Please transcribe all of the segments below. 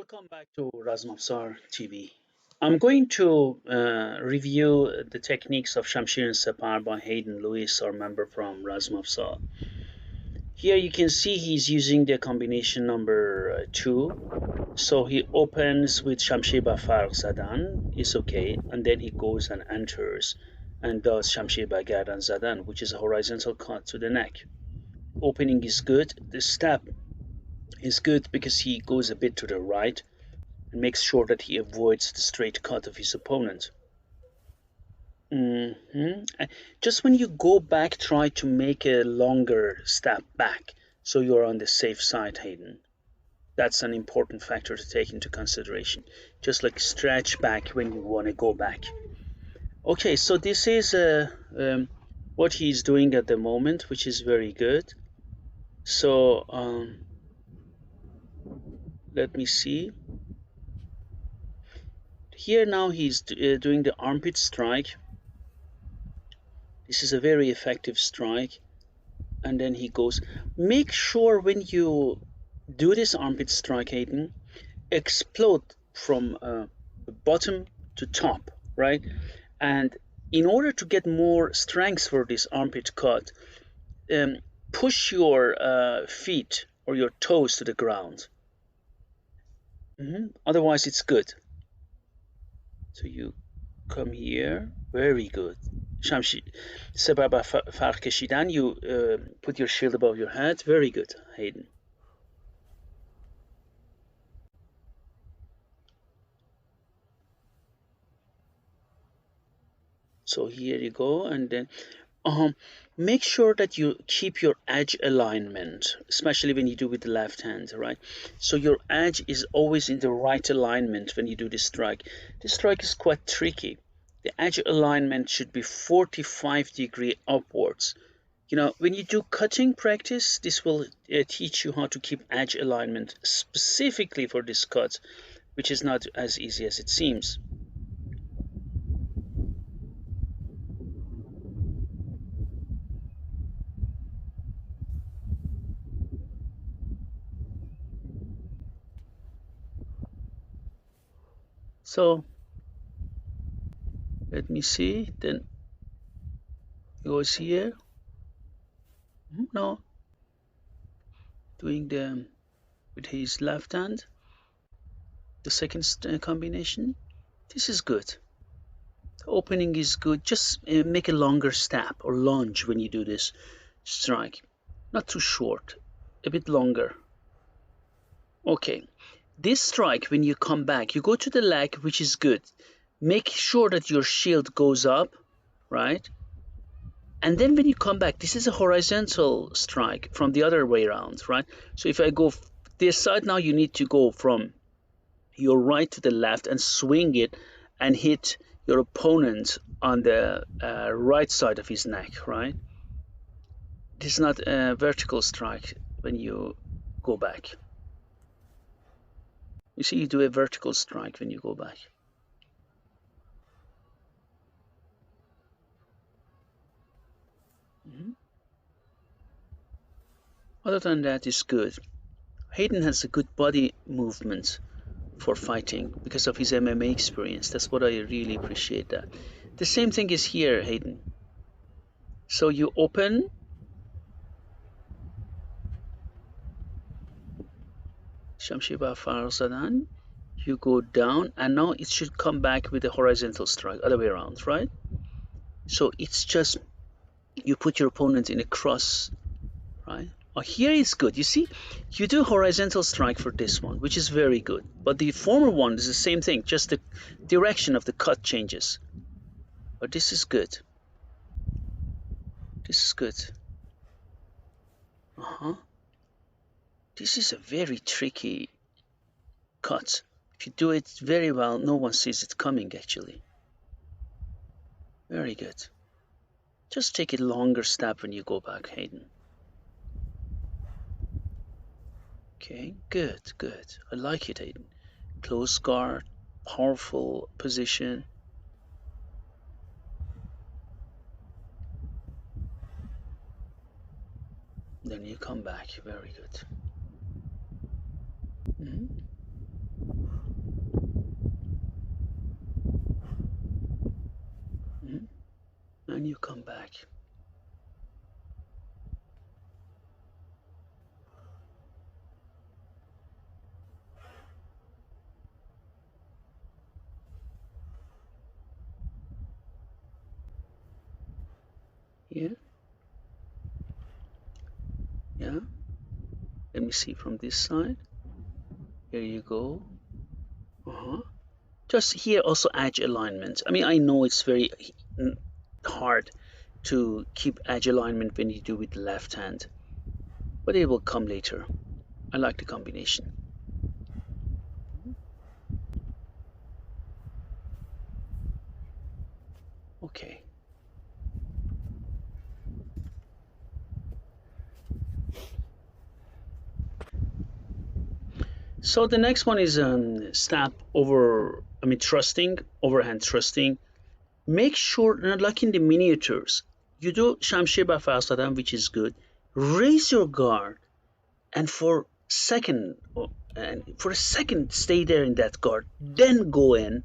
Welcome back to Razmafzar TV. I'm going to review the techniques of Shamshir and Separ by Hayden Lewis, our member from Razmafzar. Here you can see he's using the combination number 2. So he opens with Shamshir ba Farq Zadan, is okay, and then he goes and enters and does Shamshir ba Gardan Zadan, which is a horizontal cut to the neck. Opening is good. The step is good because he goes a bit to the right and makes sure that he avoids the straight cut of his opponent. Just when you go back, try to make a longer step back so you're on the safe side, Hayden. That's an important factor to take into consideration. Just like stretch back when you want to go back. Okay, so this is what he's doing at the moment, which is very good. So let me see. Here now he's doing the armpit strike. This is a very effective strike. And then he goes. Make sure when you do this armpit strike, Hayden, explode from bottom to top, right? And in order to get more strength for this armpit cut, um, push your feet or your toes to the ground. Otherwise, it's good. So you come here. Very good. Shamshi, sebab farq کشیدن, you put your shield above your head. Very good, Hayden. So here you go, and then make sure that you keep your edge alignment, especially when you do with the left hand, right? So your edge is always in the right alignment when you do this strike. This strike is quite tricky. The edge alignment should be 45-degree upwards. You know, when you do cutting practice, this will teach you how to keep edge alignment specifically for this cut, which is not as easy as it seems. So let me see, then goes here. No, doing the with his left hand, the second combination. This is good. The opening is good. Just make a longer step or lunge when you do this strike. Not too short, a bit longer. Okay, this strike, when you come back, you go to the leg, which is good. Make sure that your shield goes up, right? And then when you come back, this is a horizontal strike from the other way around, right? So if I go this side now, you need to go from your right to the left and swing it and hit your opponent on the right side of his neck, right? This is not a vertical strike when you go back. You see, you do a vertical strike when you go back. Other than that, it's good. Hayden has a good body movement for fighting because of his MMA experience. That's what I really appreciate that. The same thing is here, Hayden. So you open, Shamshir ba Farq Zadan, you go down, and now it should come back with a horizontal strike, other way around, right? So it's just, you put your opponent in a cross, right? Oh, here is good. You see, you do horizontal strike for this one, which is very good. But the former one is the same thing, just the direction of the cut changes. But this is good. This is good. This is a very tricky cut. If you do it very well, no one sees it coming, actually. Very good. Just take a longer step when you go back, Hayden. Okay, good, good. I like it, Hayden. Close guard, powerful position. Then you come back. Very good. you come back. Here, yeah. Let me see from this side. Here you go. Just here also edge alignment. I mean, I know it's very hard to keep edge alignment when you do with the left hand, but it will come later. I like the combination. Okay. So the next one is step over, thrusting, overhand thrusting. Make sure, not like in the miniatures, you do Shamshir Bafasadam, which is good. Raise your guard and for a second stay there in that guard, then go in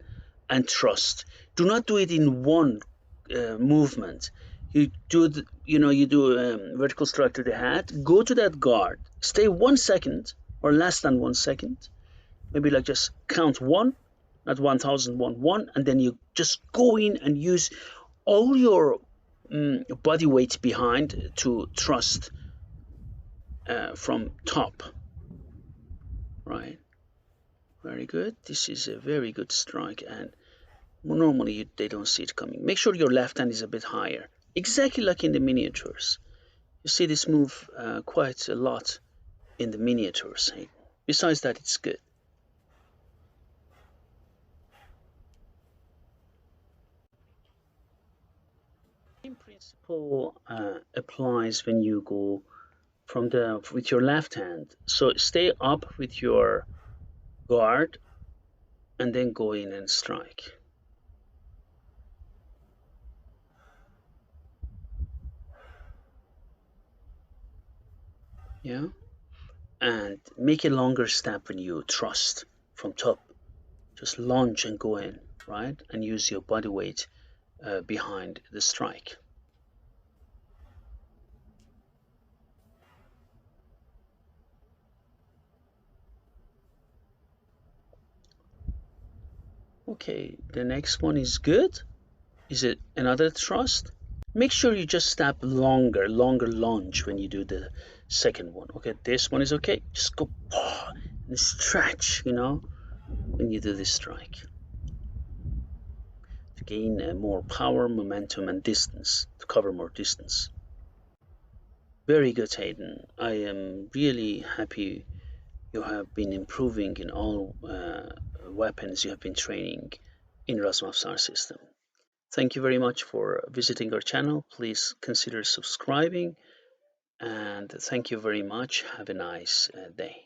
and thrust. Do not do it in one movement. You do vertical strike to the head, go to that guard, stay 1 second or less than 1 second, maybe like just count one, not 1001, one, and then you just go in and use all your body weight behind to thrust from top. Right, very good. This is a very good strike, and normally they don't see it coming. Make sure your left hand is a bit higher, exactly like in the miniatures. You see this move quite a lot in the miniatures. Besides that, it's good. Same principle applies when you go with your left hand. So stay up with your guard and then go in and strike. Yeah, and make a longer step when you thrust from top. Just lunge and go in, right? And use your body weight behind the strike. Okay, the next one is good. Is it another thrust? Make sure you just step longer lunge when you do the second one. Okay, this one is okay. Just go and stretch, when you do this strike. To gain more power, momentum, and distance, to cover more distance. Very good, Hayden. I am really happy you have been improving in all weapons you have been training in Razmafzar system. Thank you very much for visiting our channel. Please consider subscribing, and thank you very much. Have a nice day.